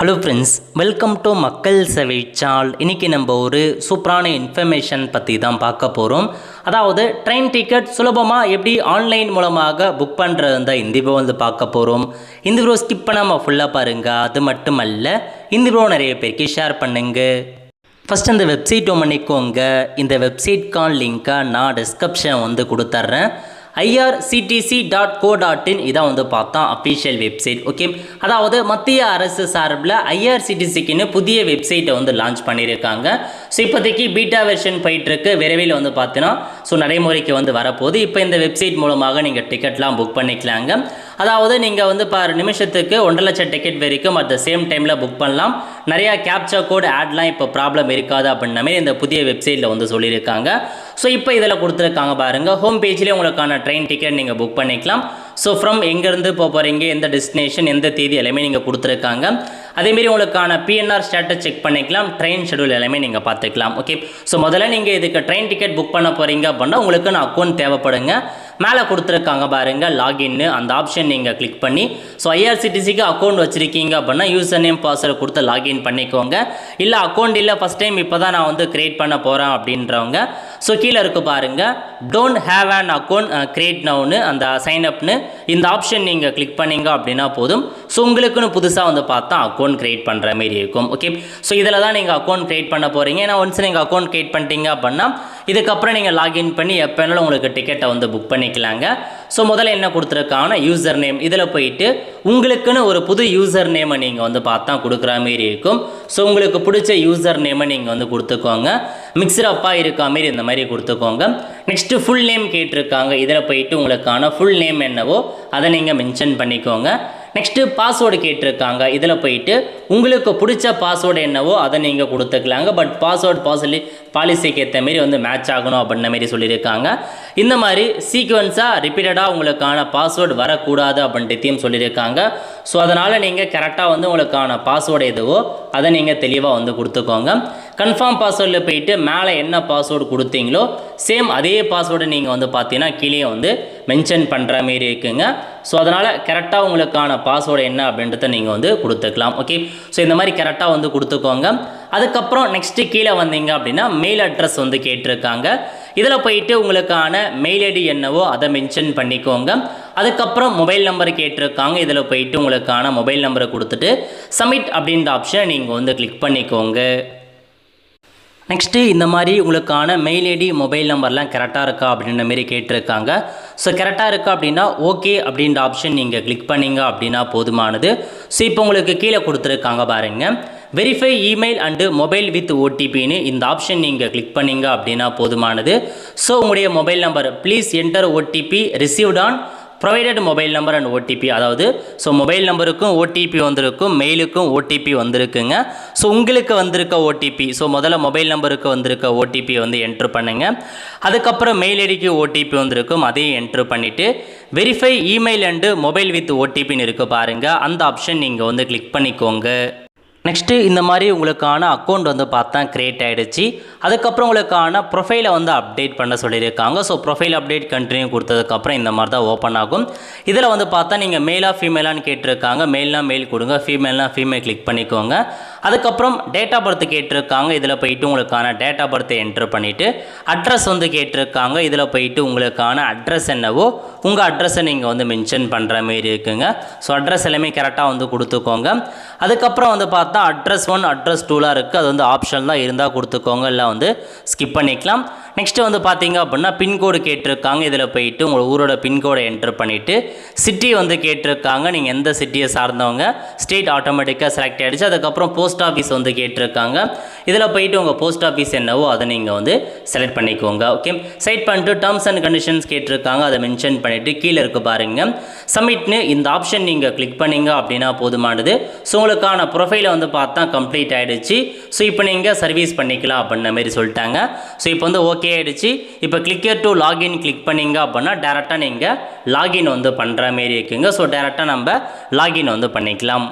Hello friends, welcome to மக்கள் சேவை சால். இன்றைக்கி நம்ம ஒரு சூப்பரான இன்ஃபர்மேஷன் பற்றி தான் பார்க்க போகிறோம். அதாவது ட்ரெயின் டிக்கெட் சுலபமாக எப்படி ஆன்லைன் மூலமாக புக் பண்ணுறது தான் இந்த வீடியோ பார்க்க போகிறோம். இந்த வீடியோ ஸ்கிப் பண்ணாமல் ஃபுல்லாக பாருங்கள். அது மட்டும் அல்ல, இந்த வீடியோ நிறைய பேருக்கு ஷேர் பண்ணுங்கள். ஃபஸ்ட் அந்த வெப்சைட் பண்ணிக்கோங்க. இந்த வெப்சைட்கான லிங்க்கை நான் டிஸ்கிரிப்ஷன் கொடுத்துட்றேன். irctc.co.in இதான் பார்த்தா அஃபிஷியல் வெப்சைட். ஓகே, அதாவது மத்திய அரசு சார்பில் ஐஆர்சிடிசிக்குன்னு புதிய வெப்சைட்டை லான்ச் பண்ணியிருக்காங்க. ஸோ இப்போதைக்கு பீட்டா வெர்ஷன் போயிட்டுருக்கு. விரைவில் பார்த்தீங்கன்னா நடைமுறைக்கு வரப்போகுது. இப்போ இந்த வெப்சைட் மூலமாக நீங்கள் டிக்கெட்லாம் புக் பண்ணிக்கலாங்க. அதாவது நீங்கள் பர் நிமிஷத்துக்கு 1.5 லட்சம் டிக்கெட் வரைக்கும் அட் த சேம் டைமில் புக் பண்ணலாம். நிறையா கேப்சா கோட் ஆட்லாம் இப்போ ப்ராப்ளம் இருக்காது அப்படின்ன மாதிரி இந்த புதிய வெப்சைட்டில் சொல்லியிருக்காங்க. ஸோ இப்போ இதில் கொடுத்துருக்காங்க பாருங்கள். ஹோம் பேஜ்லேயே உங்களுக்கான ட்ரெயின் டிக்கெட் நீங்கள் புக் பண்ணிக்கலாம். ஸோ ஃப்ரம் எங்கேருந்து போகிறீங்க, எந்த டெஸ்டினேஷன், எந்த தேதி எல்லாமே நீங்கள் கொடுத்துருக்காங்க. அதேமாரி உங்களுக்கான பிஎன்ஆர் ஸ்டேட்டஸ் செக் பண்ணிக்கலாம். ட்ரெயின் ஷெடியூல் எல்லாமே நீங்கள் பார்த்துக்கலாம். ஓகே, ஸோ முதல்ல நீங்கள் இதுக்கு ட்ரெயின் டிக்கெட் புக் பண்ண போகிறீங்க அப்படின்னா உங்களுக்கு அக்கௌண்ட் தேவைப்படுங்க. மேலே கொடுத்துருக்காங்க பாருங்கள் லாகின்னு, அந்த ஆப்ஷன் நீங்கள் கிளிக் பண்ணி ஸோ ஐஆர்சிடிசிக்கு அக்கௌண்ட் வச்சுருக்கீங்க அப்படின்னா யூசர் நேம் பாஸ்வேர்டு கொடுத்து லாகின் பண்ணிக்கோங்க. இல்லை அக்கௌண்ட் இல்லை ஃபஸ்ட் டைம் இப்போ தான் நான் க்ரியேட் பண்ண போகிறேன் அப்படின்றவங்க ஸோ கீழே இருக்குது பாருங்கள், don't have an account create நவுன்னு அந்த சைன் அப்னு இந்த ஆப்ஷன் நீங்கள் கிளிக் பண்ணிங்க அப்படின்னா போதும். ஸோ உங்களுக்குன்னு புதுசாக பார்த்தா அக்கௌண்ட் கிரியேட் பண்ணுற மாதிரி இருக்கும். ஓகே, ஸோ இதில் தான் நீங்கள் அக்கௌண்ட் கிரியேட் பண்ண போகிறீங்க. ஏன்னா ஒன்ஸ் நீங்கள் அக்கௌண்ட் கிரியேட் பண்ணிட்டீங்க அப்படின்னா இதுக்கப்புறம் நீங்கள் லாகின் பண்ணி எப்போ வேணாலும் உங்களுக்கு டிக்கெட்டை புக் பண்ணிக்கலாங்க. ஸோ முதல்ல என்ன கொடுத்துருக்காங்கன்னா யூசர் நேம், இதில் போயிட்டு உங்களுக்குன்னு ஒரு புது யூசர் நேமை நீங்கள் பார்த்தா கொடுக்குற மாரி இருக்கும். ஸோ உங்களுக்கு பிடிச்ச யூசர் நேமை நீங்கள் கொடுத்துக்கோங்க. மிக்சரப்பாக இருக்கா மாரி இந்த மாதிரி கொடுத்துக்கோங்க. நெக்ஸ்ட்டு ஃபுல் நேம் கேட்டிருக்காங்க. இதில் போயிட்டு உங்களுக்கான ஃபுல் நேம் என்னவோ அதை நீங்கள் மென்ஷன் பண்ணிக்கோங்க. நெக்ஸ்ட்டு பாஸ்வேர்டு கேட்டிருக்காங்க. இதில் போயிட்டு உங்களுக்கு பிடிச்ச பாஸ்வேர்டு என்னவோ அதை நீங்கள் கொடுத்துக்கலாங்க. பட் பாஸ்வேர்டு பாலிசிக்கு ஏற்ற மாரி மேட்ச் ஆகணும் அப்படின்ன மாரி சொல்லியிருக்காங்க. இந்த மாதிரி சீக்வன்ஸாக ரிப்பீட்டடாக உங்களுக்கான பாஸ்வேர்டு வரக்கூடாது அப்படின்ட்டு சொல்லியிருக்காங்க. ஸோ அதனால் நீங்கள் கரெக்டாக உங்களுக்கான பாஸ்வேர்டு எதுவோ அதை நீங்கள் தெளிவாக கொடுத்துக்கோங்க. கன்ஃபார்ம் பாஸ்வேர்டில் போயிட்டு மேலே என்ன பாஸ்வேர்டு கொடுத்தீங்களோ சேம் அதே பாஸ்வேர்டை நீங்கள் பார்த்தீங்கன்னா கீழே மென்ஷன் பண்ணுற மாரி இருக்குங்க. ஸோ அதனால் கரெக்டாக உங்களுக்கான பாஸ்வேர்டு என்ன அப்படின்றத நீங்கள் கொடுத்துக்கலாம். ஓகே, ஸோ இந்த மாதிரி கரெக்டாக கொடுத்துக்கோங்க. அதுக்கப்புறம் நெக்ஸ்ட்டு கீழே வந்தீங்க அப்படின்னா மெயில் அட்ரஸ் கேட்டிருக்காங்க. இதில் போயிட்டு உங்களுக்கான மெயில் ஐடி என்னவோ அதை மென்ஷன் பண்ணிக்கோங்க. அதுக்கப்புறம் மொபைல் நம்பர் கேட்டிருக்காங்க. இதில் போயிட்டு உங்களுக்கான மொபைல் நம்பரை கொடுத்துட்டு சப்மிட் அப்படின்ற ஆப்ஷனை நீங்கள் கிளிக் பண்ணிக்கோங்க. நெக்ஸ்ட்டு இந்த மாதிரி உங்களுக்கான மெயில் ஐடி மொபைல் நம்பர்லாம் கரெக்டாக இருக்கா அப்படின்ற மாரி கேட்டிருக்காங்க. ஸோ கரெக்டாக இருக்கா அப்படின்னா ஓகே அப்படின்ற ஆப்ஷன் நீங்கள் கிளிக் பண்ணிங்க அப்படின்னா போதுமானது. ஸோ இப்போ உங்களுக்கு கீழே கொடுத்துருக்காங்க பாருங்கள், verify email and mobile with ஓடிபின்னு இந்த ஆப்ஷன் நீங்கள் கிளிக் பண்ணிங்க அப்படின்னா போதுமானது. ஸோ உங்களுடைய mobile number please enter OTP received on provided mobile number and OTP. அதாவது ஸோ மொபைல் நம்பருக்கும் ஓடிபி வந்திருக்கும், மெயிலுக்கும் ஓடிபி வந்திருக்குங்க. ஸோ உங்களுக்கு வந்திருக்க ஓடிபி, ஸோ முதல்ல மொபைல் நம்பருக்கு வந்திருக்க ஓடிபி என்ட்ரு பண்ணுங்கள். அதுக்கப்புறம் மெயில் ஐடிக்கு ஓடிபி வந்திருக்கும், அதையும் என்ட்ரு பண்ணிவிட்டு verify email and mobile with ஓடிபின்னு இருக்குது பாருங்கள், அந்த ஆப்ஷன் நீங்கள் கிளிக் பண்ணிக்கோங்க. நெக்ஸ்ட்டு இந்த மாதிரி உங்களுக்கான அக்கௌண்ட் பார்த்தா க்ரியேட் ஆகிடுச்சு. அதுக்கப்புறம் உங்களுக்கான ப்ரொஃபைலை அப்டேட் பண்ண சொல்லியிருக்காங்க. ஸோ ப்ரொஃபைல் அப்டேட் கண்டினியூ கொடுத்ததுக்கப்புறம் இந்த மாதிரி தான் ஓப்பன் ஆகும். இதில் பார்த்தா நீங்கள் மேலாக ஃபீமேலான்னு கேட்டிருக்காங்க. மேல்னா மேல் கொடுங்க, ஃபீமேல்னா ஃபீமேல் கிளிக் பண்ணிக்கோங்க. அதுக்கப்புறம் டேட் ஆஃப் பர்த் கேட்டிருக்காங்க. இதில் போயிட்டு உங்களுக்கான டேட் ஆஃப் பர்த்தை என்ட்ரு பண்ணிவிட்டு அட்ரஸ் கேட்டிருக்காங்க. இதில் போயிட்டு உங்களுக்கான அட்ரஸ் என்னவோ உங்கள் அட்ரஸை நீங்கள் மென்ஷன் பண்ணுற மாரி இருக்குங்க. ஸோ அட்ரஸ் எல்லாமே கரெக்டாக கொடுத்துக்கோங்க. அதுக்கப்புறம் பார்த்தா அட்ரஸ் 1 அட்ரஸ் 2லாம் இருக்குது. அது ஆப்ஷன் தான் இருந்தால் கொடுத்துக்கோங்க, இல்லை ஸ்கிப் பண்ணிக்கலாம். நெக்ஸ்ட்டு பார்த்தீங்க அப்படின்னா பின்கோடு கேட்டிருக்காங்க. இதில் போயிட்டு உங்கள் ஊரோட பின்கோடை என்ட்ரு பண்ணிவிட்டு சிட்டி கேட்டிருக்காங்க. நீங்கள் எந்த சிட்டியை சார்ந்தவங்க ஸ்டேட் ஆட்டோமேட்டிக்காக செலக்ட் ஆகிடுச்சு. அதுக்கப்புறம் போஸ்ட் ஆஃபீஸ் கேட்டிருக்காங்க. இதில் போயிட்டு உங்கள் போஸ்ட் ஆஃபீஸ் என்னவோ அதை நீங்கள் செலக்ட் பண்ணிக்கோங்க. ஓகே, செலக்ட் பண்ணிட்டு டேர்ம்ஸ் அண்ட் கண்டிஷன்ஸ் கேட்டிருக்காங்க, அதை மென்ஷன் பண்ணிவிட்டு கீழே இருக்குது பாருங்கள் சப்மிட்னு இந்த ஆப்ஷன் நீங்கள் கிளிக் பண்ணிங்க அப்படின்னா போதுமானது. ஸோ உங்களுக்கான ப்ரொஃபைலை பார்த்தா கம்ப்ளீட் ஆகிடுச்சு. ஸோ இப்போ நீங்கள் சர்வீஸ் பண்ணிக்கலாம் அப்படின்ன மாதிரி சொல்லிட்டாங்க. ஸோ இப்போ ஓகே ஆகிடுச்சு. இப்போ கிளிக்கர் டு லாகின் கிளிக் பண்ணிங்க அப்படின்னா டேரெக்டாக நீங்கள் லாகின் பண்ணுற மாரி இருக்குங்க. ஸோ டேரெக்டாக நம்ம லாகின் பண்ணிக்கலாம்.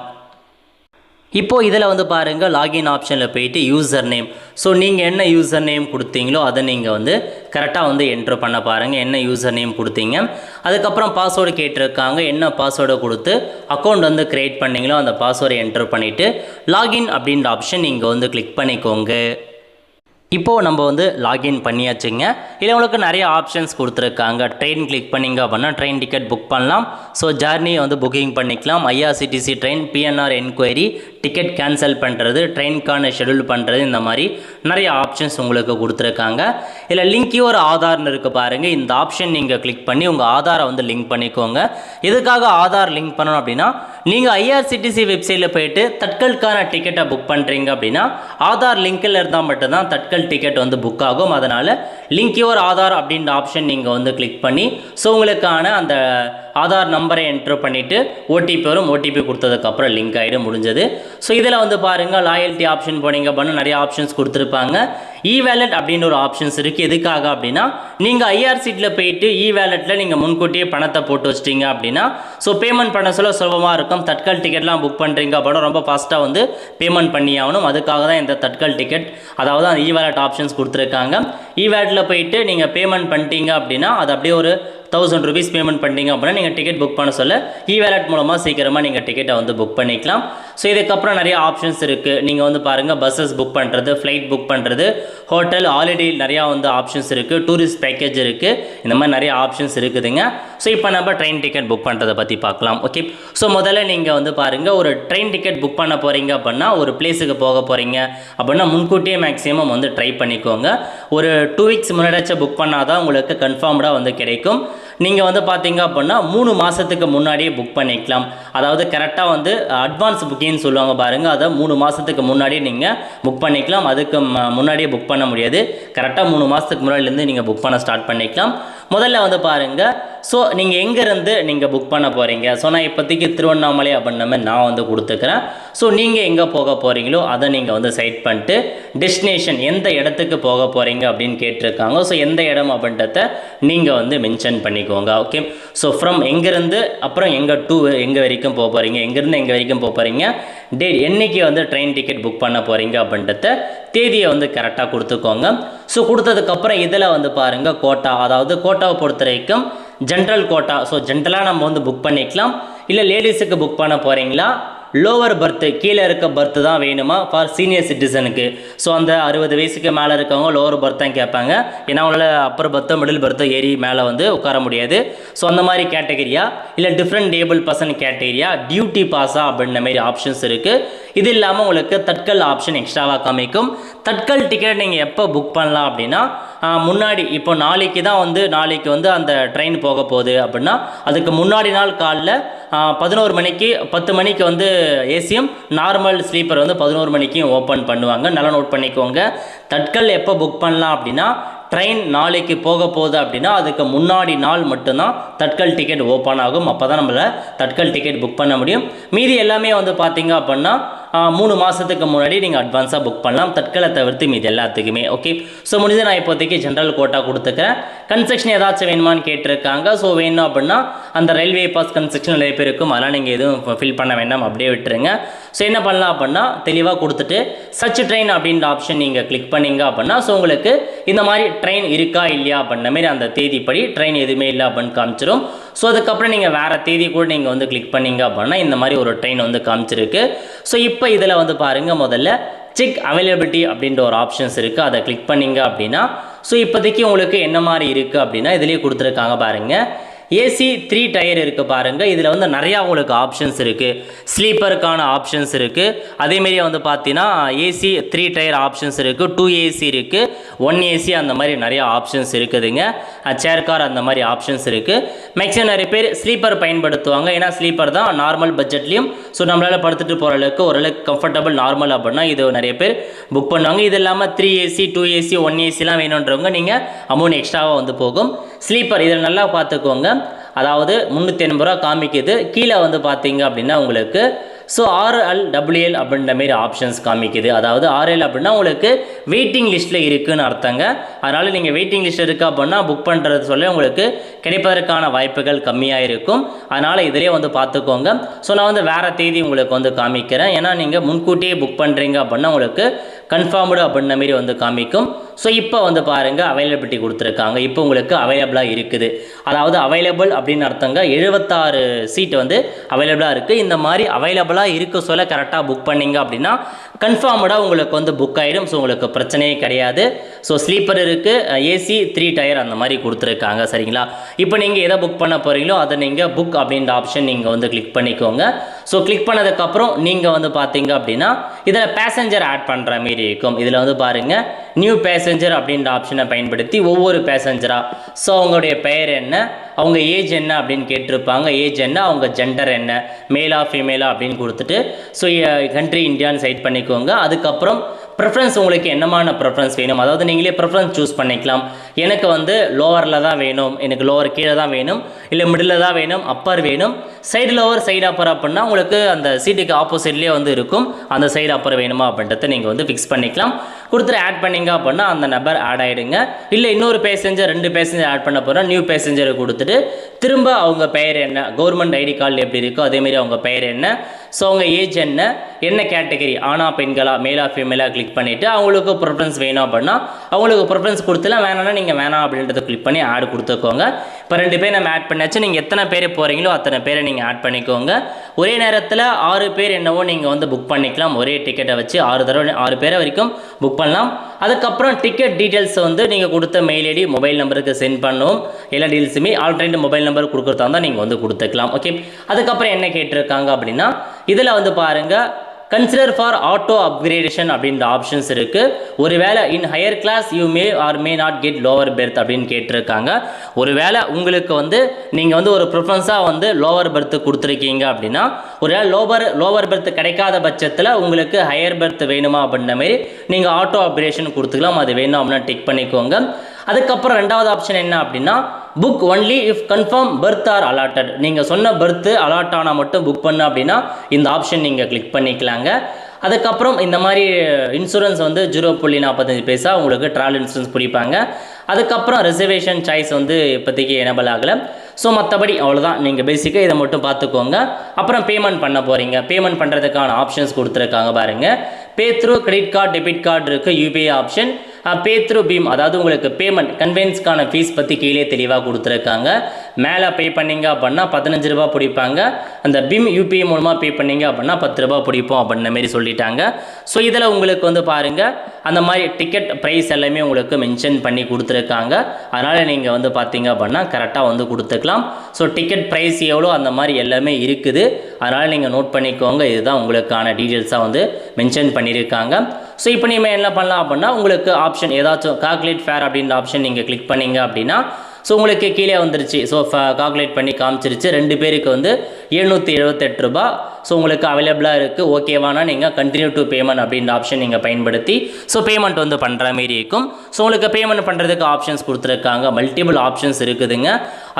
இப்போது இதில் வந்து பாருங்கள் லாகின் ஆப்ஷனில் போயிட்டு யூசர் நேம். ஸோ நீங்கள் என்ன யூசர் நேம் கொடுத்தீங்களோ அதை நீங்கள் வந்து கரெக்டாக வந்து என்ட்ரு பண்ண பாருங்கள். என்ன யூசர் நேம் கொடுத்தீங்க, அதுக்கப்புறம் பாஸ்வேர்டு கேட்டிருக்காங்க. என்ன பாஸ்வேர்டை கொடுத்து அக்கௌண்ட் வந்து க்ரியேட் பண்ணிங்களோ அந்த பாஸ்வேர்டை என்ட்ரு பண்ணிவிட்டு லாகின் அப்படின்ற ஆப்ஷன் நீங்கள் வந்து கிளிக் பண்ணிக்கோங்க. இப்போது நம்ம வந்து லாகின் பண்ணியாச்சுங்க. இதில் உங்களுக்கு நிறைய ஆப்ஷன்ஸ் கொடுத்துருக்காங்க. ட்ரெயின் கிளிக் பண்ணிங்க அப்படின்னா ட்ரெயின் டிக்கெட் புக் பண்ணலாம். ஸோ ஜர்னியை வந்து புக்கிங் பண்ணிக்கலாம். IRCTC train, PNR enquiry, ticket cancel பண்ணுறது, ட்ரெயினுக்கான ஷெடியூல் பண்ணுறது, இந்த மாதிரி நிறைய ஆப்ஷன்ஸ் உங்களுக்கு கொடுத்துருக்காங்க. இதில் லிங்க் யுவர் ஆதார்னு இருக்குது பாருங்கள். இந்த ஆப்ஷன் நீங்கள் கிளிக் பண்ணி உங்கள் ஆதாரை வந்து லிங்க் பண்ணிக்கோங்க. எதுக்காக ஆதார் லிங்க் பண்ணணும் அப்படின்னா, நீங்கள் ஐஆர்சிடிசி வெப்சைட்டில் போயிட்டு தட்கலுக்கான டிக்கெட்டை புக் பண்ணுறீங்க அப்படின்னா ஆதார் லிங்கில் இருந்தால் மட்டும்தான் தட்கல் டிக்கெட் வந்து புக் ஆகும். அதனால் லிங்க் யுவர் ஆதார் அப்படின்ற ஆப்ஷன் நீங்கள் வந்து கிளிக் பண்ணி ஸோ உங்களுக்கான அந்த ஆதார் நம்பரை என்ட்ரு பண்ணிவிட்டு ஓடிபி வரும். ஓடிபி கொடுத்ததுக்கப்புறம் லிங்க் ஆகிடும், முடிஞ்சது. ஸோ இதில் வந்து பாருங்கள் லாயல்ட்டி ஆப்ஷன் போனீங்க பண்ண நிறைய ஆப்ஷன்ஸ் கொடுத்துருப்பாங்க. இ-வேலட் அப்படின்னு ஒரு ஆப்ஷன்ஸ் இருக்குது. எதுக்காக அப்படின்னா, நீங்கள் ஐஆர்சிடியில் போயிட்டு இ-வேலெட்டில் நீங்கள் முன்கூட்டியே பணத்தை போட்டு வச்சிட்டிங்க அப்படின்னா ஸோ பேமெண்ட் பண்ண சொல்ல சுலபமாக இருக்கும். தட்கல் டிக்கெட்லாம் புக் பண்ணுறீங்க அப்படின்னா ரொம்ப ஃபாஸ்ட்டாக வந்து பேமெண்ட் பண்ணி ஆகணும். அதுக்காக தான் இந்த தட்கல் டிக்கெட், அதாவது அந்த இ-வேலட் ஆப்ஷன்ஸ் கொடுத்துருக்காங்க. இ-வேலெட்டில் போயிட்டு நீங்கள் பேமெண்ட் பண்ணிட்டீங்க அப்படின்னா அது அப்படியே ஒரு 1000 rupees பேமெண்ட் பண்ணிட்டீங்க அப்படின்னா நீங்கள் டிக்கெட் புக் பண்ண சொல்ல இ-வேலெட் மூலமாக சீக்கிரமாக நீங்கள் டிக்கெட்டை வந்து புக் பண்ணிக்கலாம். ஸோ இதுக்கப்புறம் நிறைய ஆப்ஷன்ஸ் இருக்குது. நீங்கள் வந்து பாருங்கள் பஸ்ஸஸ் புக் பண்ணுறது, ஃப்ளைட் புக் பண்ணுறது, ஹோட்டல், ஹாலிடே, நிறையா வந்து ஆப்ஷன்ஸ் இருக்குது. டூரிஸ்ட் பேக்கேஜ் இருக்குது. இந்த மாதிரி நிறைய ஆப்ஷன்ஸ் இருக்குதுங்க. ஸோ இப்போ நம்ம ட்ரெயின் டிக்கெட் புக் பண்ணுறதை பற்றி பார்க்கலாம். ஓகே, ஸோ முதல்ல நீங்கள் வந்து பாருங்கள் ஒரு ட்ரெயின் டிக்கெட் புக் பண்ண போகிறீங்க அப்படின்னா, ஒரு பிளேஸுக்கு போக போகிறீங்க அப்படின்னா முன்கூட்டியே மேக்ஸிமம் வந்து ட்ரை பண்ணிக்கோங்க. ஒரு 2 weeks முன்னாடியாச்சும் புக் பண்ணால் தான் உங்களுக்கு கன்ஃபார்ம்டாக வந்து கிடைக்கும். நீங்கள் வந்து பார்த்தீங்க அப்படின்னா 3 மாதத்துக்கு முன்னாடியே புக் பண்ணிக்கலாம். அதாவது கரெக்டாக வந்து அட்வான்ஸ் புக்கிங்னு சொல்லுவாங்க பாருங்கள், அதை 3 மாதத்துக்கு முன்னாடியே நீங்கள் புக் பண்ணிக்கலாம். அதுக்கு முன்னாடியே புக் பண்ண முடியாது. கரெக்டாக 3 மாதத்துக்கு முன்னாடிலேருந்து நீங்கள் புக் பண்ண ஸ்டார்ட் பண்ணிக்கலாம். முதல்ல வந்து பாருங்கள், ஸோ நீங்கள் எங்கேருந்து நீங்கள் புக் பண்ண போகிறீங்க. ஸோ நான் இப்போதைக்கு திருவண்ணாமலை அப்படின்ற மாதிரி நான் வந்து கொடுத்துக்கிறேன். ஸோ நீங்கள் எங்கே போக போகிறீங்களோ அதை நீங்கள் வந்து செட் பண்ணிட்டு டெஸ்டினேஷன் எந்த இடத்துக்கு போக போகிறீங்க அப்படின்னு கேட்டிருக்காங்க. ஸோ எந்த இடம் அப்படின்றத நீங்கள் வந்து மென்ஷன் பண்ணிக்கோங்க. ஓகே, ஸோ ஃப்ரம் எங்கேருந்து அப்புறம் எங்கே வரைக்கும் போக போகிறீங்க, எங்கேருந்து எங்கே வரைக்கும் போக போகிறீங்க, டேட் என்னைக்கு வந்து ட்ரெயின் டிக்கெட் புக் பண்ண போகிறீங்க அப்படின்றத தேதியை வந்து கரெக்டாக கொடுத்துக்கோங்க. ஸோ கொடுத்ததுக்கப்புறம் இதில் வந்து பாருங்கள் கோட்டா, அதாவது கோட்டாவை பொறுத்த வரைக்கும் ஜென்ரல் கோட்டா. ஸோ ஜென்ரலாக நம்ம வந்து புக் பண்ணிக்கலாம். இல்லை லேடிஸுக்கு புக் பண்ண போகிறீங்களா, லோவர் பர்த்து கீழே இருக்க பர்த்து தான் வேணுமா ஃபார் சீனியர் சிட்டிசனுக்கு. ஸோ அந்த 60 வயசுக்கு மேலே இருக்கவங்க லோவர் பர்த் தான் கேட்பாங்க. ஏன்னா அவங்களால அப்பர் பர்த்தோ மிடில் பர்த்தோ ஏறி மேலே வந்து உட்கார முடியாது. ஸோ அந்த மாதிரி கேட்டகரியா, இல்லை டிஃப்ரெண்ட் டேபிள் பர்சன் கேட்டகரியா, டியூட்டி பாஸா அப்படின்ற மாதிரி ஆப்ஷன்ஸ் இருக்குது. இது இல்லாமல் உங்களுக்கு தட்கல் ஆப்ஷன் எக்ஸ்ட்ராவாக காமிக்கும். தட்கல் டிக்கெட் நீங்கள் எப்போ புக் பண்ணலாம் அப்படின்னா, முன்னாடி இப்போ நாளைக்கு வந்து அந்த ட்ரெயின் போக போகுது அப்படின்னா அதுக்கு முன்னாடி நாள் காலைல 11 மணிக்கு 10 மணிக்கு வந்து ஏசிஎம், நார்மல் ஸ்லீப்பர் வந்து 11 மணிக்கும் ஓப்பன் பண்ணுவாங்க. நல்லா நோட் பண்ணிக்கோங்க. தட்கல் எப்போ புக் பண்ணலாம் அப்படின்னா, ட்ரெயின் நாளைக்கு போக போகுது அப்படின்னா அதுக்கு முன்னாடி நாள் மட்டும்தான் தட்கல் டிக்கெட் ஓப்பன் ஆகும். அப்போ தான் நம்மளால் தட்கல் டிக்கெட் புக் பண்ண முடியும். மீதி எல்லாமே வந்து பார்த்தீங்க அப்படின்னா 3 மாதத்துக்கு முன்னாடி நீங்கள் அட்வான்ஸாக புக் பண்ணலாம், தட்கலை தவிர்த்து மீது எல்லாத்துக்குமே. ஓகே, ஸோ முடிஞ்சு நான் இப்போதைக்கு ஜென்ரல் கோட்டா கொடுத்துக்கிறேன். கன்செக்ஷன் ஏதாச்சும் வேணுமான்னு கேட்டிருக்காங்க. ஸோ வேணும் அப்படின்னா அந்த ரயில்வே பாஸ் கன்செக்ஷன் நிறைய பேர் இருக்கும், அதெல்லாம் நீங்கள் எதுவும் ஃபில் பண்ண வேண்டாம், அப்படியே விட்டுருங்க. ஸோ என்ன பண்ணலாம் அப்படின்னா தெளிவாக கொடுத்துட்டு சர்ச் ட்ரெயின் அப்படின்ற ஆப்ஷன் நீங்கள் கிளிக் பண்ணிங்க அப்படின்னா ஸோ உங்களுக்கு இந்த மாதிரி ட்ரெயின் இருக்கா இல்லையா அப்படின்ற மாதிரி அந்த தேதிப்படி ட்ரெயின் எதுவுமே இல்லை அப்படின்னு காமிச்சிடும். ஸோ அதுக்கப்புறம் நீங்கள் வேறு தேதி கூட நீங்கள் வந்து கிளிக் பண்ணிங்க அப்படின்னா இந்த மாதிரி ஒரு ட்ரெயின் வந்து காமிச்சிருக்கு. ஸோ இப்போ இதில் வந்து பாருங்கள், முதல்ல செக் அவைலபிலிட்டி அப்படின்ற ஒரு ஆப்ஷன்ஸ் இருக்குது. அதை கிளிக் பண்ணிங்க அப்படின்னா ஸோ இப்போதைக்கு உங்களுக்கு என்ன மாதிரி இருக்குது அப்படின்னா இதிலேயே கொடுத்துருக்காங்க பாருங்கள். ஏசி 3 டயர் இருக்குது பாருங்கள். இதில் வந்து நிறையா உங்களுக்கு ஆப்ஷன்ஸ் இருக்குது. ஸ்லீப்பருக்கான ஆப்ஷன்ஸ் இருக்குது. அதேமாரி வந்து பார்த்தீங்கன்னா ஏசி 3 டயர் ஆப்ஷன்ஸ் இருக்குது, 2 ஏசி இருக்குது, 1 ஏசி, அந்த மாதிரி நிறையா ஆப்ஷன்ஸ் இருக்குதுங்க. சேர் கார் அந்த மாதிரி ஆப்ஷன்ஸ் இருக்குது. மேக்ஸிமம் நிறைய பேர் ஸ்லீப்பர் பயன்படுத்துவாங்க. ஏன்னா ஸ்லீப்பர் தான் நார்மல் பட்ஜெட்லேயும் ஸோ நம்மளால் படுத்துட்டு போகிற அளவுக்கு ஓரளவுக்கு கம்ஃபர்டபுள் நார்மல் அப்படின்னா இது நிறைய பேர் புக் பண்ணுவாங்க. இது இல்லாமல் 3 ஏசி 2 ஏசி 1 ஏசிலாம் வேணுன்றவங்க நீங்கள் அமௌண்ட் எக்ஸ்ட்ராவாக வந்து போகும். ஸ்லீப்பர் இதில் நல்லா பார்த்துக்கோங்க. அதாவது 380 ரூபா காமிக்குது. கீழே வந்து பார்த்தீங்க அப்படின்னா உங்களுக்கு ஸோ RLWL அப்படின்ற மாரி ஆப்ஷன்ஸ் காமிக்குது. அதாவது RL அப்படின்னா உங்களுக்கு வெயிட்டிங் லிஸ்ட்டில் இருக்குதுன்னு அர்த்தங்க. அதனால் நீங்கள் வெயிட்டிங் லிஸ்ட் இருக்கா அப்படின்னா புக் பண்ணுறது சொல்ல உங்களுக்கு கிடைப்பதற்கான வாய்ப்புகள் கம்மியாக இருக்கும். அதனால் இதிலே வந்து பார்த்துக்கோங்க. ஸோ நான் வந்து வேறு தேதி உங்களுக்கு வந்து காமிக்கிறேன். ஏன்னா நீங்கள் முன்கூட்டியே புக் பண்ணுறீங்க அப்படின்னா உங்களுக்கு கன்ஃபார்ம்டு அப்படின்ற மாரி வந்து காமிக்கும். ஸோ இப்போ வந்து பாருங்கள் அவைலபிலிட்டி கொடுத்துருக்காங்க. இப்போ உங்களுக்கு அவைலபிளாக இருக்குது. அதாவது அவைலபிள் அப்படின்னு அர்த்தங்க 76 சீட் வந்து அவைலபிளாக இருக்குது. இந்த மாதிரி அவைலபிளாக இருக்க சொல்ல கரெக்டாக புக் பண்ணிங்க அப்படின்னா கன்ஃபார்ம்டாக உங்களுக்கு வந்து புக் ஆகிடும். ஸோ உங்களுக்கு பிரச்சனையே கிடையாது. ஸோ ஸ்லீப்பர் இருக்குது, ஏசி 3 டயர் அந்த மாதிரி கொடுத்துருக்காங்க. சரிங்களா? இப்போ நீங்கள் எதை புக் பண்ண போகிறீங்களோ அதை நீங்கள் புக் அப்படின்ற ஆப்ஷன் நீங்கள் வந்து கிளிக் பண்ணிக்கோங்க. ஸோ கிளிக் பண்ணதுக்கப்புறம் நீங்கள் வந்து பார்த்தீங்க அப்படின்னா இதில் பேசஞ்சர் ஆட் பண்ணுற மாரி இருக்கும். இதில் வந்து பாருங்கள் நியூ பேசஞ்சர் அப்படின்ற ஆப்ஷனை பயன்படுத்தி ஒவ்வொரு பேசஞ்சராக ஸோ அவங்களுடைய பெயர் என்ன, அவங்க ஏஜ் என்ன அப்படின்னு கேட்டிருப்பாங்க. ஏஜ் என்ன, அவங்க ஜெண்டர் என்ன, மேலா ஃபீமேலா அப்படின்னு கொடுத்துட்டு ஸோ கண்ட்ரி இந்தியான்னு செட் பண்ணிக்கோங்க. அதுக்கப்புறம் ப்ரிஃபரன்ஸ் உங்களுக்கு என்னமான ப்ரிஃபரன்ஸ் வேணும், அதாவது நீங்களே ப்ரிஃபரன்ஸ் சூஸ் பண்ணிக்கலாம். எனக்கு வந்து லோவரில் தான் வேணும், எனக்கு லோவர் கீழே தான் வேணும், இல்லை மிடில் தான் வேணும், அப்பர் வேணும், சைடு லோவர் சைடு அப்பர் அப்படின்னா உங்களுக்கு அந்த சீட்டுக்கு ஆப்போசிட்லேயே வந்து இருக்கும். அந்த சைடு அப்பர் வேணுமா அப்படின்றத நீங்கள் வந்து ஃபிக்ஸ் பண்ணிக்கலாம். கொடுத்துட்டு ஆட் பண்ணிங்க அப்படின்னா அந்த நம்பர் ஆட் ஆகிடுங்க. இல்லை இன்னொரு பேசஞ்சர் 2 பேசஞ்சர் ஆட் பண்ண போகிறோம். நியூ பேசஞ்சரை கொடுத்துட்டு திரும்ப அவங்க பெயர் என்ன, கவர்மெண்ட் ஐடி கார்டில் எப்படி இருக்கோ அதேமாரி அவங்க பெயர் என்ன, ஸோ அவங்க ஏஜ் என்ன, என்ன கேட்டகரி, ஆனா பெண்களா மேலா ஃபீமேலாக கிளிக் பண்ணிவிட்டு அவங்களுக்கு ப்ரிஃபரன்ஸ் வேணும் அப்படின்னா அவங்களுக்கு ப்ரிஃபரன்ஸ் கொடுத்துலாம், வேணாம்னா நீங்கள் வேணாம் அப்படின்றத கிளிக் பண்ணி ஆட் கொடுத்துக்கோங்க. இப்போ 2 பேர் நம்ம ஆட் பண்ணியாச்சு. நீங்கள் எத்தனை பேர் போகிறீங்களோ அத்தனை பேரை நீங்கள் ஆட் பண்ணிக்கோங்க. ஒரே நேரத்தில் 6 பேர் என்னவோ நீங்கள் வந்து புக் பண்ணிக்கலாம். ஒரே டிக்கெட்டை வச்சு 6 பேரை வரைக்கும் புக் பண்ணலாம். அதுக்கப்புறம் டிக்கெட் டீட்டெயில்ஸ் வந்து நீங்கள் கொடுத்த மெயில் ஐடி மொபைல் நம்பருக்கு சென்ட் பண்ணுவோம். எல்லா டீல்ஸுமே ஆல்ரெடி மொபைல் நம்பர் கொடுக்குறதா இருந்தால் நீங்கள் வந்து கொடுத்துக்கலாம். ஓகே, அதுக்கப்புறம் என்ன கேட்டிருக்காங்க அப்படின்னா இதில் வந்து பாருங்கள் கன்சிடர் ஃபார் ஆட்டோ அப்கிரேடேஷன் அப்படின்ற ஆப்ஷன்ஸ் இருக்குது. ஒருவேளை in higher class you may or may not get lower berth அப்படின்னு கேட்டிருக்காங்க. ஒருவேளை உங்களுக்கு வந்து நீங்கள் வந்து ஒரு ப்ரிஃபரன்ஸாக வந்து லோவர் பெர்த்து கொடுத்துருக்கீங்க அப்படின்னா ஒருவேளை லோவர் பெர்த் கிடைக்காத பட்சத்தில் உங்களுக்கு ஹையர் பெர்த் வேணுமா அப்படின்ற மாதிரி நீங்கள் ஆட்டோ அப்கிரேடேஷன் கொடுத்துக்கலாம். அது வேணும் அப்படின்னா டிக் பண்ணிக்கோங்க. அதுக்கப்புறம் 2வது ஆப்ஷன் என்ன அப்படின்னா book only if confirm berth are allotted. நீங்கள் சொன்ன பெர்த்து அலாட் ஆனால் மட்டும் புக் பண்ண அப்படின்னா இந்த ஆப்ஷன் நீங்கள் கிளிக் பண்ணிக்கலாங்க. அதுக்கப்புறம் இந்த மாதிரி இன்சூரன்ஸ் வந்து 0.45 பைசா உங்களுக்கு ட்ராவல் இன்சூரன்ஸ் பிடிப்பாங்க. அதுக்கப்புறம் ரிசர்வேஷன் சாய்ஸ் வந்து இப்போதைக்கு எனபிள் ஆகலை. ஸோ மற்றபடி அவ்வளோதான். நீங்கள் பேசிக்காக இதை மட்டும் பார்த்துக்கோங்க. அப்புறம் பேமெண்ட் பண்ண போகிறீங்க. பேமெண்ட் பண்ணுறதுக்கான ஆப்ஷன்ஸ் கொடுத்துருக்காங்க பாருங்கள். Pay through credit card, debit card இருக்குது, UPI option, pay through BHIM, அதாவது உங்களுக்கு பேமெண்ட் கன்வென்ஸ்க்கான ஃபீஸ் பற்றி கீழே தெளிவாக கொடுத்துருக்காங்க. மேலே பே பண்ணிங்க அப்படின்னா 15 ரூபா பிடிப்பாங்க. அந்த பீம் யூபிஐ மூலமாக பே பண்ணிங்க அப்படின்னா 10 ரூபா பிடிப்போம் அப்படின்ற மாரி சொல்லிட்டாங்க. ஸோ இதில் உங்களுக்கு வந்து பாருங்கள் அந்த மாதிரி டிக்கெட் ப்ரைஸ் எல்லாமே உங்களுக்கு மென்ஷன் பண்ணி கொடுத்துருக்காங்க. அதனால் நீங்கள் வந்து பார்த்தீங்க அப்படின்னா கரெக்டாக வந்து கொடுத்துக்கலாம். ஸோ டிக்கெட் ப்ரைஸ் எவ்வளோ அந்த மாதிரி எல்லாமே இருக்குது. அதனால் நீங்கள் நோட் பண்ணிக்கோங்க. இதுதான் உங்களுக்கான டீட்டெயில்ஸாக வந்து மென்ஷன் பண்ணியிருக்காங்க. ஸோ இப்போ நீங்கள் என்ன பண்ணலாம் அப்படின்னா உங்களுக்கு ஆப்ஷன் ஏதாச்சும் கால்குலேட் ஃபேர் அப்படின்ற ஆப்ஷன் நீங்கள் கிளிக் பண்ணிங்க அப்படின்னா ஸோ உங்களுக்கு கீழே வந்துருச்சு. ஸோ கால்குலேட் பண்ணி காமிச்சிருச்சு. 2 பேருக்கு வந்து 778 ரூபா. ஸோ உங்களுக்கு அவைலபிளாக இருக்குது. ஓகேவானா நீங்கள் கண்டினியூ டு பேமெண்ட் அப்படின்ற ஆப்ஷன் நீங்கள் பயன்படுத்தி ஸோ பேமெண்ட் வந்து பண்ணுற மாரி இருக்கும். ஸோ உங்களுக்கு பேமெண்ட் பண்ணுறதுக்கு ஆப்ஷன்ஸ் கொடுத்துருக்காங்க. மல்டிபிள் ஆப்ஷன்ஸ் இருக்குதுங்க.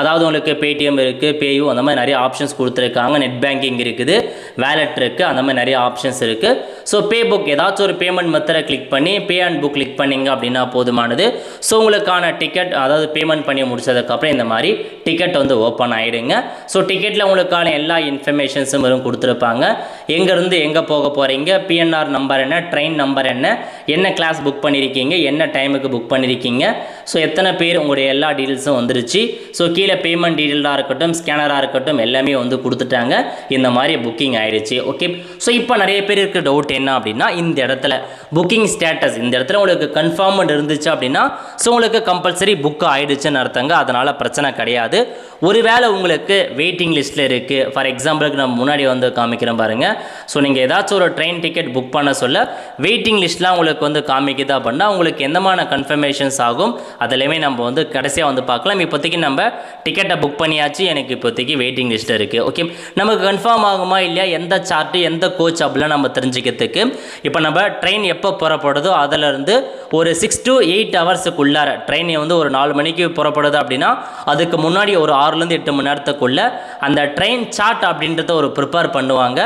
அதாவது உங்களுக்கு பேடிஎம் இருக்குது, பேயூ, அந்த மாதிரி நிறைய ஆப்ஷன்ஸ் கொடுத்துருக்காங்க. நெட் பேங்கிங் இருக்குது, வேலெட் இருக்குது, அந்த மாதிரி நிறைய ஆப்ஷன்ஸ் இருக்குது. ஸோ பே புக் ஏதாச்சும் ஒரு பேமெண்ட் மெத்தடை கிளிக் பண்ணி பே அண்ட் புக் கிளிக் பண்ணிங்க அப்படின்னா போதுமானது. ஸோ உங்களுக்கான டிக்கெட் அதாவது பேமெண்ட் பண்ணி முடிச்சதுக்கப்புறம் இந்த மாதிரி டிக்கெட் வந்து ஓப்பன் ஆகிடுங்க. ஸோ டிக்கெட்டில் உங்களுக்கான எல்லா இன்ஃபர்மேஷன்ஸும் வரும் கொடுத்துருப்பாங்க. எங்கேருந்து எங்கே போக போகிறீங்க, பிஎன்ஆர் நம்பர் என்ன, ட்ரெயின் நம்பர் என்ன, என்ன கிளாஸ் புக் பண்ணியிருக்கீங்க, என்ன டைமுக்கு புக் பண்ணியிருக்கீங்க, ஸோ எத்தனை பேர், உங்களுடைய எல்லா டீட்டெயில்ஸும் வந்துருச்சு. ஸோ கீழே பேமெண்ட் டீட்டெயிலாக இருக்கட்டும், ஸ்கேனராக இருக்கட்டும், எல்லாமே வந்து கொடுத்துட்டாங்க. இந்த மாதிரி புக்கிங் ஆகிடுச்சு. ஓகே, ஸோ இப்போ நிறைய பேர் இருக்க டவுட் என்ன அப்படின்னா இந்த இடத்துல புக்கிங் ஸ்டேட்டஸ், இந்த இடத்துல உங்களுக்கு கன்ஃபார்ம்டு இருந்துச்சு அப்படின்னா ஸோ உங்களுக்கு கம்பல்சரி புக் ஆகிடுச்சுன்னு அர்த்தங்க. அதனால் பிரச்சனை கிடையாது. ஒருவேளை உங்களுக்கு வெயிட்டிங் லிஸ்ட்டில் இருக்குது, ஃபார் எக்ஸாம்பிளுக்கு நம்ம முன்னாடி வந்து காமிக்கிறேன் பாருங்கள். ஸோ நீங்கள் ஏதாச்சும் ஒரு ட்ரெயின் டிக்கெட் புக் பண்ண சொல்ல வெயிட்டிங் லிஸ்ட்லாம் உங்களுக்கு வந்து காமிக்குது அப்படின்னா உங்களுக்கு எந்தமான கன்ஃபர்மேஷன்ஸ் ஆகும் அதிலையுமே நம்ம வந்து கடைசியாக வந்து பார்க்கலாம். இப்போதைக்கு நம்ம டிக்கெட்டை புக் பண்ணியாச்சு, எனக்கு இப்போதைக்கு வெயிட்டிங் லிஸ்ட்டில் இருக்குது. ஓகே, நமக்கு கன்ஃபார்ம் ஆகுமா இல்லையா, எந்த சார்ட்டு எந்த கோச் அப்படிலாம் நம்ம தெரிஞ்சுக்கிறதுக்கு இப்போ நம்ம ட்ரெயின் எப்போ புறப்படுதோ அதிலிருந்து ஒரு 6 to 8 ஹவர்ஸுக்குள்ளார ட்ரெயின் வந்து ஒரு 4 மணிக்கு புறப்படுது அப்படின்னா அதுக்கு முன்னாடி ஒரு 6லேருந்து 8 மணி நேரத்துக்குள்ள அந்த ட்ரெயின் சார்ட் அப்படின்றத ஒரு ப்ரிப்பேர் பண்ணுவாங்க.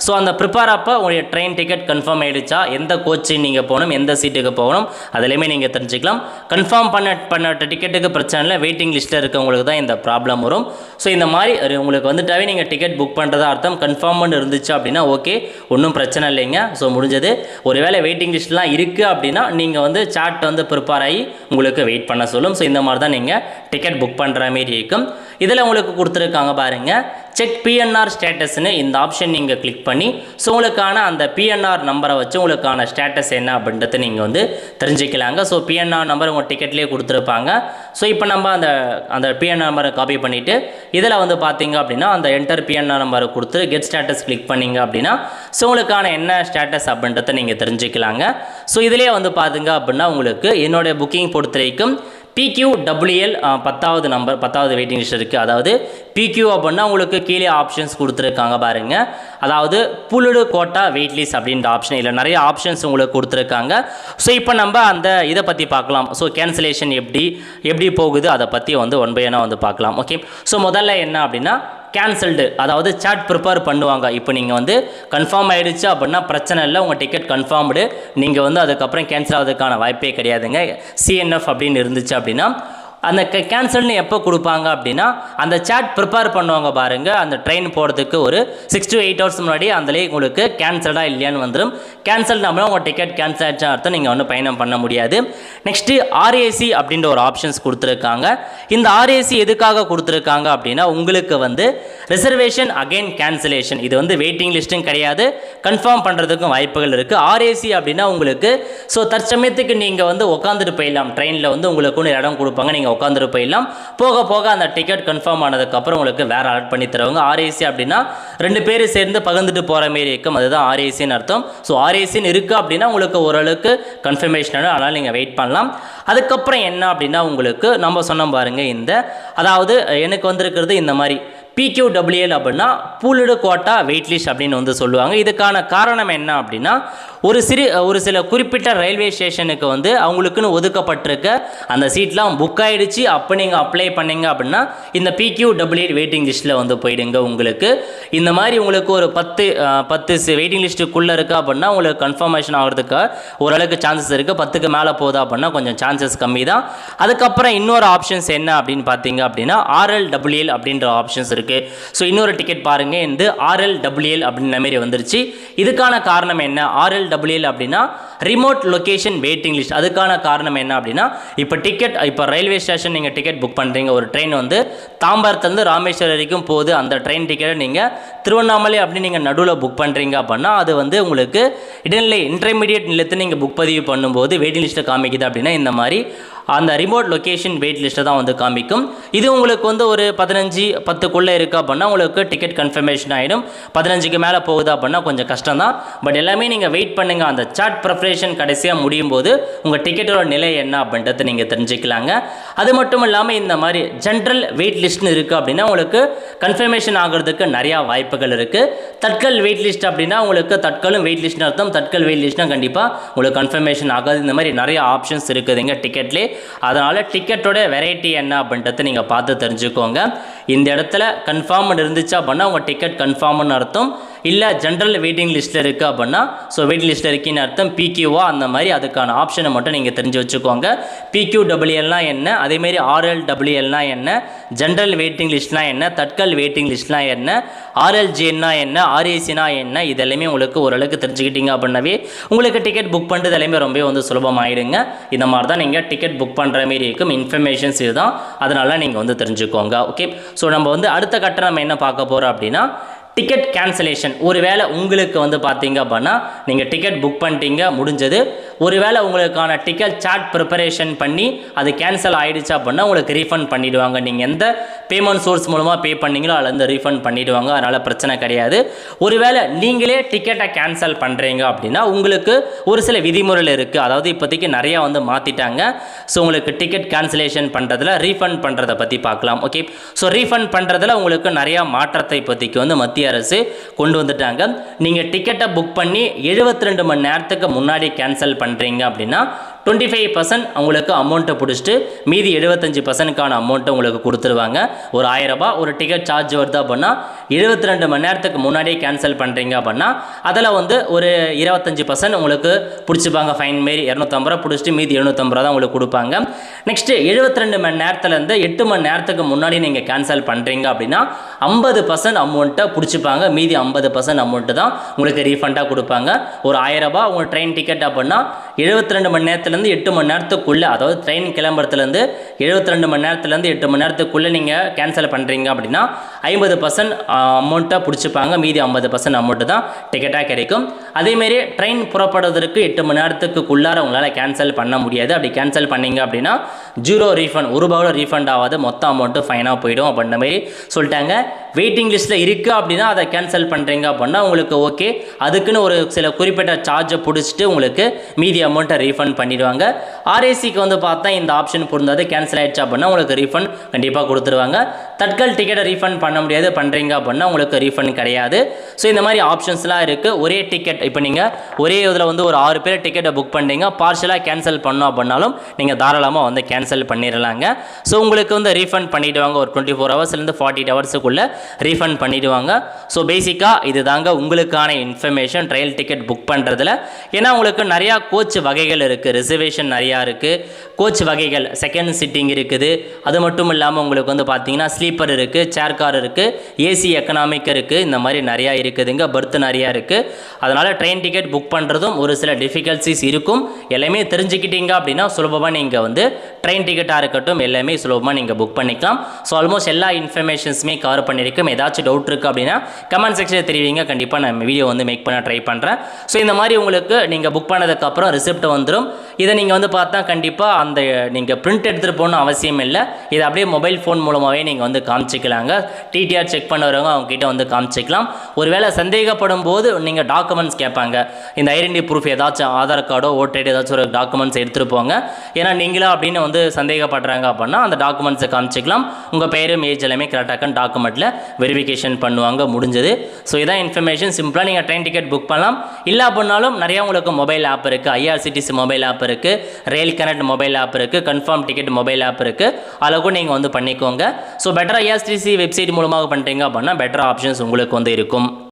ஸோ அந்த ப்ரிப்பேர் அப்போ உங்களுடைய ட்ரெயின் டிக்கெட் கன்ஃபார்ம் ஆகிடுச்சா, எந்த கோச்சு நீங்கள் போகணும், எந்த சீட்டுக்கு போகணும், அதிலையுமே நீங்கள் தெரிஞ்சுக்கலாம். கன்ஃபார்ம் பண்ண டிக்கெட்டுக்கு பிரச்சனை இல்லை, வெயிட்டிங் லிஸ்ட்டில் இருக்கவங்களுக்கு தான் இந்த ப்ராப்ளம் வரும். ஸோ இந்த மாதிரி உங்களுக்கு வந்துட்டாவே நீங்கள் டிக்கெட் புக் பண்ணுறதா அர்த்தம். கன்ஃபார்ம்னு இருந்துச்சு அப்படின்னா ஓகே, ஒன்றும் பிரச்சனை இல்லைங்க. ஸோ முடிஞ்சது. ஒருவேளை வெயிட்டிங் லிஸ்ட்லாம் இருக்குது அப்படின்னா நீங்கள் வந்து சார்ட் வந்து ப்ரிப்பேர் ஆகி உங்களுக்கு வெயிட் பண்ண சொல்லும். ஸோ இந்த மாதிரி தான் நீங்கள் டிக்கெட் புக் பண்ணுற மாரி இருக்கும். இதில் உங்களுக்கு கொடுத்துருக்காங்க பாருங்கள், செக் பிஎன்ஆர் ஸ்டேட்டஸ்னு இந்த ஆப்ஷன் நீங்கள் கிளிக் பண்ணி ஸோ உங்களுக்கான அந்த பிஎன்ஆர் நம்பரை வச்சு உங்களுக்கான ஸ்டேட்டஸ் என்ன அப்படின்றத நீங்கள் வந்து தெரிஞ்சுக்கலாங்க. ஸோ பிஎன்ஆர் நம்பர் உங்கள் டிக்கெட்லேயே கொடுத்துருப்பாங்க. ஸோ இப்போ நம்ம அந்த பிஎன்ஆர் நம்பரை காப்பி பண்ணிவிட்டு இதில் வந்து பார்த்தீங்க அப்படின்னா அந்த என்டர் பிஎன்ஆர் நம்பரை கொடுத்து கெட் ஸ்டேட்டஸ் கிளிக் பண்ணிங்க அப்படின்னா ஸோ உங்களுக்கான என்ன ஸ்டேட்டஸ் அப்படின்றத நீங்கள் தெரிஞ்சுக்கலாங்க. ஸோ இதிலே வந்து பார்த்தீங்க அப்படின்னா உங்களுக்கு என்னுடைய புக்கிங் பொறுத்த வரைக்கும் PQWL 10வது நம்பர் 10வது வெயிட்டிங் லிஸ்ட் இருக்குது. அதாவது PQ அப்படின்னா உங்களுக்கு கீழே ஆப்ஷன்ஸ் கொடுத்துருக்காங்க பாருங்கள். அதாவது புல்லுடு கோட்டா வெயிட் லிஸ்ட் அப்படின்ற ஆப்ஷன், இல்லை நிறைய ஆப்ஷன்ஸ் உங்களுக்கு கொடுத்துருக்காங்க. ஸோ இப்போ நம்ம அந்த இதை பற்றி பார்க்கலாம். ஸோ கேன்சலேஷன் எப்படி போகுது அதை பற்றி வந்து ஒன் பை ஒன்னாக வந்து பார்க்கலாம். ஓகே, ஸோ முதல்ல என்ன அப்படின்னா கேன்சல்டு, அதாவது சார்ட் ப்ரிப்பேர் பண்ணுவாங்க. இப்போ நீங்கள் வந்து கன்ஃபார்ம் ஆகிடுச்சு அப்படின்னா பிரச்சனை இல்லை, உங்கள் டிக்கெட் கன்ஃபார்ம்டு, நீங்கள் வந்து அதுக்கப்புறம் கேன்சல் ஆகிறதுக்கான வாய்ப்பே கிடையாதுங்க. CNF அப்படின்னு இருந்துச்சு அப்படின்னா அந்த கேன்சல்னு எப்போ கொடுப்பாங்க அப்படின்னா அந்த சார்ட் ப்ரிப்பேர் பண்ணுவாங்க பாருங்கள். அந்த ட்ரெயின் போகிறதுக்கு ஒரு 6 to 8 ஹவர்ஸ் முன்னாடி அதிலே உங்களுக்கு கேன்சல்டாக இல்லையான்னு வந்துடும். கேன்சல் நம்மளும் உங்கள் டிக்கெட் கேன்சல் ஆகிடுச்சு அர்த்தம், நீங்கள் ஒன்றும் பயணம் பண்ண முடியாது. நெக்ஸ்ட்டு RAC அப்படின்ற ஒரு ஆப்ஷன்ஸ் கொடுத்துருக்காங்க. இந்த RAC எதுக்காக கொடுத்துருக்காங்க அப்படின்னா உங்களுக்கு வந்து ரிசர்வேஷன் அகைன் கேன்சலேஷன், இது வந்து வெயிட்டிங் லிஸ்ட்டும் கிடையாது, கன்ஃபார்ம் பண்ணுறதுக்கும் வாய்ப்புகள் இருக்குது. RAC அப்படின்னா உங்களுக்கு ஸோ தற்சமயத்துக்கு நீங்கள் வந்து உட்காந்துட்டு போயிடலாம், ட்ரெயினில் வந்து உங்களுக்கு ஒன்று இடம் கொடுப்பாங்க, நீங்கள் உட்காந்துட்டு போயிடலாம். போக போக அந்த டிக்கெட் கன்ஃபார்ம் ஆனதுக்கப்புறம் உங்களுக்கு வேறு அலாட் பண்ணி தருவாங்க. RAC அப்படின்னா 2 பேர் சேர்ந்து பகிர்ந்துட்டு போகிற மாரி இருக்கும், அதுதான் RACன்னு அர்த்தம். ஸோ RACன்னு இருக்குது அப்படின்னா உங்களுக்கு ஓரளவுக்கு கன்ஃபர்மேஷன் ஆகும், அதனால் நீங்கள் வெயிட் பண்ணலாம். அதுக்கப்புறம் என்ன அப்படின்னா உங்களுக்கு நம்ம சொன்ன பாருங்கள், அதாவது எனக்கு வந்திருக்கிறது இந்த மாதிரி PQWL அப்படின்னா பூல்டு கோட்டா வெயிட் லிஸ்ட் அப்படின்னு வந்து சொல்லுவாங்க. இதுக்கான காரணம் என்ன அப்படின்னா ஒரு சில குறிப்பிட்ட ரயில்வே ஸ்டேஷனுக்கு வந்து அவங்களுக்குன்னு ஒதுக்கப்பட்டிருக்க அந்த சீட்லாம் புக் ஆகிடுச்சு. அப்போ நீங்கள் அப்ளை பண்ணிங்க அப்படின்னா இந்த PQWL வெயிட்டிங் லிஸ்ட்டில் வந்து போயிடுங்க. உங்களுக்கு இந்த மாதிரி உங்களுக்கு ஒரு 10 வெயிட்டிங் லிஸ்ட்டுக்குள்ளே இருக்குது அப்படின்னா உங்களுக்கு கன்ஃபர்மேஷன் ஆகிறதுக்கு ஓரளவுக்கு சான்சஸ் இருக்குது. 10க்கு மேலே போகுதா அப்படின்னா கொஞ்சம் சான்சஸ் கம்மி தான். அதுக்கப்புறம் இன்னொரு ஆப்ஷன்ஸ் என்ன அப்படின்னு பார்த்தீங்க அப்படின்னா RLWL அப்படின்ற ஆப்ஷன்ஸ் இருக்குது. ஸோ இன்னொரு டிக்கெட் பாருங்கள், இந்த RLWL அப்படின்ற மாதிரி வந்துருச்சு. இதுக்கான காரணம் என்ன? RLWL அப்படின்னா ரிமோட் லொகேஷன் வெயிட்டிங் லிஸ்ட். அதுக்கான காரணம் என்ன அப்படின்னா இப்போ ரயில்வே ஸ்டேஷன் நீங்கள் டிக்கெட் புக் பண்ணுறீங்க, ஒரு ட்ரெயின் வந்து தாம்பரத்துலேருந்து ராமேஸ்வரம் வரைக்கும் போகுது, அந்த ட்ரெயின் டிக்கெட்டை நீங்கள் திருவண்ணாமலை அப்படி நீங்கள் நடுவில் புக் பண்ணுறீங்க அப்படின்னா அது வந்து உங்களுக்கு இடைநிலை இன்டர்மீடியட் நிலையத்தை நீங்கள் புக் பதிவு பண்ணும்போது வெயிட்டிங் லிஸ்ட்டை காமிக்குது அப்படின்னா இந்த மாதிரி அந்த ரிமோட் லொகேஷன் வெயிட் லிஸ்ட்டை தான் வந்து காமிக்கும். இது உங்களுக்கு வந்து ஒரு 15-10க்குள்ளே இருக்குது அப்படின்னா உங்களுக்கு டிக்கெட் கன்ஃபர்மேஷன் ஆகிடும். 15க்கு மேலே போகுது அப்படின்னா கொஞ்சம் கஷ்டம் தான். பட் எல்லாமே நீங்கள் வெயிட் பண்ணுங்கள், அந்த சார்ட் ப்ரிப்பரேஷன் கடைசியாக முடியும் போது உங்கள் டிக்கெட்டோட நிலை என்ன அப்படின்றத நீங்கள் தெரிஞ்சுக்கலாங்க. அது மட்டும் இல்லாமல் இந்த மாதிரி ஜென்ரல் வெயிட் லிஸ்ட்னு இருக்குது அப்படின்னா உங்களுக்கு கன்ஃபர்மேஷன் ஆகிறதுக்கு நிறையா வாய்ப்புகள் இருக்குது. தட்கல் வெயிட் லிஸ்ட் அப்படின்னா உங்களுக்கு தட்கலும் வெயிட் லிஸ்ட்னு அர்த்தம். தட்கல் வெயிட் லிஸ்ட்னா கண்டிப்பாக உங்களுக்கு கன்ஃபர்மேஷன் ஆகாது. இந்த மாதிரி நிறைய ஆப்ஷன்ஸ் இருக்குதுங்க டிக்கெட்லேயே. அதனால் டிக்கெட்டோட வெரைட்டி என்ன அப்படின்றத நீங்கள் பார்த்து தெரிஞ்சுக்கோங்க. இந்த இடத்துல கன்ஃபார்ம் இருந்துச்சு அப்படின்னா உங்கள் டிக்கெட் கன்ஃபார்ம்னு அர்த்தம். இல்லை ஜென்ரல் வெயிட்டிங் லிஸ்ட்டில் இருக்குது அப்படின்னா ஸோ வெயிட்டிங் லிஸ்ட்டில் இருக்குன்னு அர்த்தம். PQவா அந்த மாதிரி அதுக்கான ஆப்ஷனை மட்டும் நீங்கள் தெரிஞ்சு வச்சுக்கோங்க. PQWLனால் என்ன, அதேமாரி RLWLனால் என்ன, ஜென்ரல் வெயிட்டிங் லிஸ்ட்னால் என்ன, தட்கல் வெயிட்டிங் லிஸ்ட்னால் என்ன, RLJன்னா என்ன, RACனா என்ன, இதெல்லாமே உங்களுக்கு ஓரளவுக்கு தெரிஞ்சுக்கிட்டீங்க அப்படின்னாவே உங்களுக்கு டிக்கெட் புக் பண்ணுறது எல்லாமே ரொம்ப வந்து சுலபமாகிடுங்க. இந்த மாதிரி தான் நீங்கள் டிக்கெட் புக் பண்ணுற மாரி இருக்கும். இன்ஃபர்மேஷன்ஸ் இதுதான், அதனால் நீங்கள் வந்து தெரிஞ்சுக்கோங்க. ஓகே, ஸோ நம்ம வந்து அடுத்த கட்டம் நம்ம என்ன பார்க்க போகிறோம் அப்படின்னா டிக்கெட் கேன்சலேஷன். ஒருவேளை உங்களுக்கு வந்து பார்த்தீங்க அப்படின்னா நீங்கள் டிக்கெட் புக் பண்ணிட்டீங்க, முடிஞ்சது. ஒருவேளை உங்களுக்கான டிக்கெட் சார்ட் ப்ரிப்பரேஷன் பண்ணி அது கேன்சல் ஆகிடுச்சு அப்படின்னா உங்களுக்கு ரீஃபண்ட் பண்ணிவிடுவாங்க. நீங்கள் எந்த பேமெண்ட் சோர்ஸ் மூலமாக பே பண்ணிங்களோ அதில் வந்து ரீஃபண்ட் பண்ணிவிடுவாங்க, அதனால் பிரச்சனை கிடையாது. ஒருவேளை நீங்களே டிக்கெட்டை கேன்சல் பண்ணுறீங்க அப்படின்னா உங்களுக்கு ஒரு சில விதிமுறைகள் இருக்குது. அதாவது இப்போதைக்கு நிறையா வந்து மாற்றிட்டாங்க. ஸோ உங்களுக்கு டிக்கெட் கேன்சலேஷன் பண்ணுறதுல ரீஃபண்ட் பண்ணுறதை பற்றி பார்க்கலாம். ஓகே, ஸோ ரீஃபண்ட் பண்ணுறதுல உங்களுக்கு நிறையா மாற்றத்தை இப்போதைக்கு வந்து மத்திய அரசு கொண்டு வந்துட்டாங்க. நீங்கள் டிக்கெட்டை புக் பண்ணி 72 மணி நேரத்துக்கு முன்னாடி கேன்சல் பண்ணுறீங்க அப்படின்னா 25% உங்களுக்கு அமௌண்ட்டை பிடிச்சிட்டு மீதி 75%க்கான அமௌண்ட்டை உங்களுக்கு கொடுத்துருவாங்க. ஒரு 1000 ரூபாய் ஒரு டிக்கெட் சார்ஜ் வருது அப்படின்னா 72 மணி நேரத்துக்கு முன்னாடியே கேன்சல் பண்ணுறீங்க அப்படின்னா அதில் வந்து ஒரு 25% உங்களுக்கு பிடிச்சிப்பாங்க. ஃபைன் மாரி 250 ரூபா பிடிச்சிட்டு மீதி 750 ரூபா தான் உங்களுக்கு கொடுப்பாங்க. நெக்ஸ்ட்டு 72 மணி நேரத்துலேருந்து 8 மணி நேரத்துக்கு முன்னாடி நீங்கள் கேன்சல் பண்ணுறீங்க அப்படின்னா 50% அமௌண்ட்டை பிடிச்சிப்பாங்க. மீதி 50% அமௌண்ட்டு தான் உங்களுக்கு ரீஃபண்டாக கொடுப்பாங்க. ஒரு 1000 ரூபாய் உங்கள் ட்ரெயின் டிக்கெட் அப்படின்னா 72 மணி நேரத்துலேருந்து 8 மணி நேரத்துக்குள்ளே, அதாவது ட்ரெயின் கிளம்புறதுலேருந்து 72 மணி நேரத்துலேருந்து 8 மணி நேரத்துக்குள்ளே நீங்கள் கேன்சல் பண்ணுறீங்க அப்படின்னா 50% அமௌண்ட்டை பிடிச்சிப்பாங்க. மீதி 50% அமௌண்ட்டு தான் டிக்கெட்டாக கிடைக்கும். அதேமாரி ட்ரெயின் புறப்படுவதற்கு 8 மணி நேரத்துக்குள்ளார உங்களால் கேன்சல் பண்ண முடியாது. அப்படி கேன்சல் பண்ணீங்க அப்படின்னா 0 ரீஃபண்ட், ஒரு ரூபாவோட ரீஃபண்ட் ஆகாது, மொத்த அமௌண்ட்டு ஃபைனாக போயிடும் அப்படின்ற மாதிரி சொல்லிட்டாங்க. வெயிட்டிங் லிஸ்ட்டில் இருக்குது அப்படின்னா அதை கேன்சல் பண்ணுறீங்க அப்படின்னா உங்களுக்கு ஓகே, அதுக்குன்னு ஒரு சில குறிப்பிட்ட சார்ஜை பிடிச்சிட்டு உங்களுக்கு மீதி அமௌண்ட்டை ரீஃபண்ட் பண்ணிடுவாங்க. ஆர்ஏசிக்கு வந்து பார்த்தா இந்த ஆப்ஷன் பொருந்தாது, கேன்சல் ஆகிடுச்சு அப்படின்னா உங்களுக்கு ரீஃபண்ட் கண்டிப்பாக கொடுத்துருவாங்க. தட்கல் டிக்கெட்டை ரீஃபண்ட் பண்ண முடியாது, பண்ணுறீங்க அப்படின்னா உங்களுக்கு ரீஃபண்ட் கிடையாது. ஸோ இந்த மாதிரி ஆப்ஷன்ஸ்லாம் இருக்குது. ஒரே டிக்கெட், இப்போ நீங்கள் ஒரே இதில் வந்து ஒரு 6 பேர் டிக்கெட்டை புக் பண்ணுறீங்க, பார்ஷலாக கேன்சல் பண்ணோம் அப்படின்னாலும் நீங்கள் தாராளமாக வந்து கேன்சல் பண்ணிடலாங்க. ஸோ உங்களுக்கு வந்து ரீஃபண்ட் பண்ணிவிடுவாங்க. ஒரு 24 ஹவர்ஸ்லேருந்து 48 ஹவர்ஸுக்குள்ளே ரீஃபண்ட் பண்ணிவிடுவாங்க. ஸோ பேசிக்காக இது தாங்க உங்களுக்கான இன்ஃபர்மேஷன் ட்ரெயில் டிக்கெட் புக் பண்ணுறதுல. ஏன்னா உங்களுக்கு நிறையா கோச் வகைகள் இருக்குது, ரிசர்வேஷன் நிறையா இருக்குது, கோச் வகைகள் செகண்ட் சிட்டிங் இருக்குது. அது மட்டும் இல்லாமல் உங்களுக்கு வந்து பார்த்தீங்கன்னா ஸ்லீப்பர் இருக்குது, சேர் கார் இருக்குது, ஏசி எக்கனாமிக் இருக்குது, இந்த மாதிரி நிறையா இருக்குதுங்க, பர்த் நிறையா இருக்குது. அதனால் ட்ரெயின் டிக்கெட் புக் பண்ணுறதும் ஒரு சில டிஃபிகல்ட்டிஸ் இருக்கும். எல்லாமே தெரிஞ்சுக்கிட்டீங்க அப்படின்னா சுலபமாக நீங்கள் வந்து ட்ரெயின் டிக்கெட்டாக இருக்கட்டும் எல்லாமே சுலபமாக நீங்கள் புக் பண்ணிக்கலாம். ஸோ ஆல்மோஸ்ட் எல்லா இன்ஃபர்மேஷன்ஸுமே கவர் பண்ணியிருக்கோம். ஏதாச்சும் டவுட் இருக்குது அப்படின்னா கமெண்ட் செக்ஷனில் தெரிவிங்க, கண்டிப்பாக நான் வீடியோ வந்து மேக் பண்ண ட்ரை பண்ணுறேன். ஸோ இந்த மாதிரி உங்களுக்கு நீங்கள் புக் பண்ணதுக்கப்புறம் ரிசிப்ட் வந்துடும். இதை நீங்கள் வந்து பார்த்தா கண்டிப்பாக அந்த நீங்கள் பிரிண்ட் எடுத்துகிட்டு போகணும் அவசியம் இல்லை. இதை அப்படியே மொபைல் ஃபோன் மூலமாகவே நீங்கள் வந்து காமிச்சிக்கலாங்க. டிடிஆர் செக் பண்ணுறவங்க அவங்ககிட்ட வந்து காமிச்சிக்கலாம். ஒருவேளை சந்தேகப்படும் போது நீங்கள் டாக்குமெண்ட்ஸ் கேட்பாங்க, இந்த ஐடென்டி ப்ரூஃப் ஏதாச்சும் ஆதார் கார்டோ ஓட்டர் ஐடி ஏதாச்சும் ஒரு டாக்குமெண்ட்ஸ் எடுத்துகிட்டு போங்க. ஏன்னா நீங்களா அப்படின்னு வந்து சந்தேகப்படுறாங்க அப்படின்னா அந்த டாக்குமெண்ட்ஸை காமிச்சிக்கலாம். உங்கள் பேரும் ஏஜ் எல்லாமே கரெக்டாக டாக்குமெண்ட்டில் வெரிஃபிகேஷன் பண்ணுவாங்க, முடிஞ்சது. ஸோ இதான் இன்ஃபர்மேஷன். சிம்பிளாக நீங்கள் ட்ரெயின் டிக்கெட் புக் பண்ணலாம். இல்லை அப்படின்னாலும் நிறையா உங்களுக்கு மொபைல் ஆப் இருக்குது, ஐஆர்சிடிசி மொபைல் ஆப் இருக்குது, ரயில் கனெக்ட் மொபைல் ஆப் இருக்குது, கன்ஃபார்ம் டிக்கெட் மொபைல் ஆப் இருக்குது. அதில் கூட நீங்கள் வந்து பண்ணிக்கோங்க. ஸோ பெட்டராக ஐஆர்சிடிசி வெப்சைட் மூலமாக பண்ணுறீங்க அப்படின்னா பெட்டர் ஆப்ஷன்ஸ் உங்களுக்கு வந்து இருக்கும்.